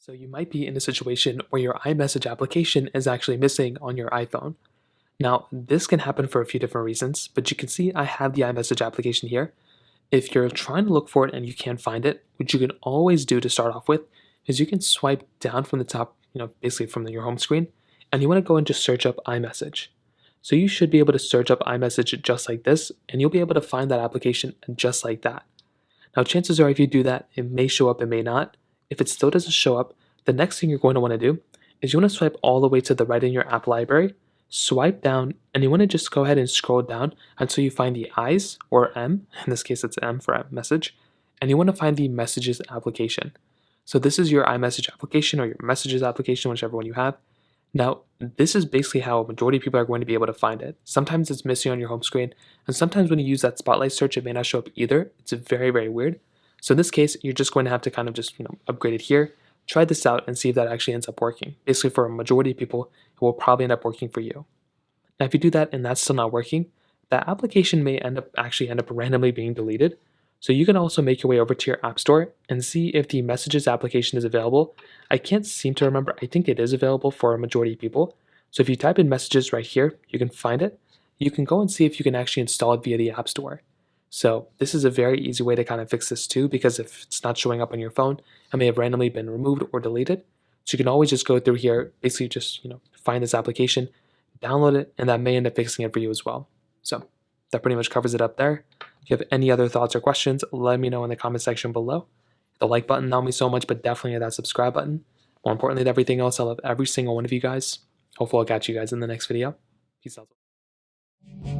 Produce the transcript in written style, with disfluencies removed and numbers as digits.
So you might be in a situation where your iMessage application is actually missing on your iPhone. Now, this can happen for a few different reasons, but you can see I have the iMessage application here. If you're trying to look for it and you can't find it, what you can always do to start off with is you can swipe down from the top, basically from your home screen, and you want to go and just search up iMessage. So you should be able to search up iMessage just like this, and you'll be able to find that application just like that. Now, chances are if you do that, it may show up, it may not. If it still doesn't show up, the next thing you're going to want to do is you want to swipe all the way to the right in your app library, swipe down, and you want to just go ahead and scroll down until you find the I's or M, in this case it's M for message, and you want to find the messages application. So this is your iMessage application or your messages application, whichever one you have. Now, this is basically how a majority of people are going to be able to find it. Sometimes it's missing on your home screen, and sometimes when you use that spotlight search, it may not show up either. It's very, very weird. So in this case, you're just going to have to kind of just upgrade it here, try this out, and see if that actually ends up working. Basically, for a majority of people, it will probably end up working for you. Now, if you do that and that's still not working, that application may end up randomly being deleted. So you can also make your way over to your app store and see if the messages application is available. I can't seem to remember. I think it is available for a majority of people. So if you type in messages right here, you can find it. You can go and see if you can actually install it via the app store. So this is a very easy way to kind of fix this too, because if it's not showing up on your phone, it may have randomly been removed or deleted. So you can always just go through here, basically just find this application, download it, and that may end up fixing it for you as well. So that pretty much covers it up there. If you have any other thoughts or questions, let me know in the comment section below. The like button helps me so much, but definitely hit that subscribe button. More importantly than everything else, I love every single one of you guys. Hopefully I'll catch you guys in the next video. Peace out.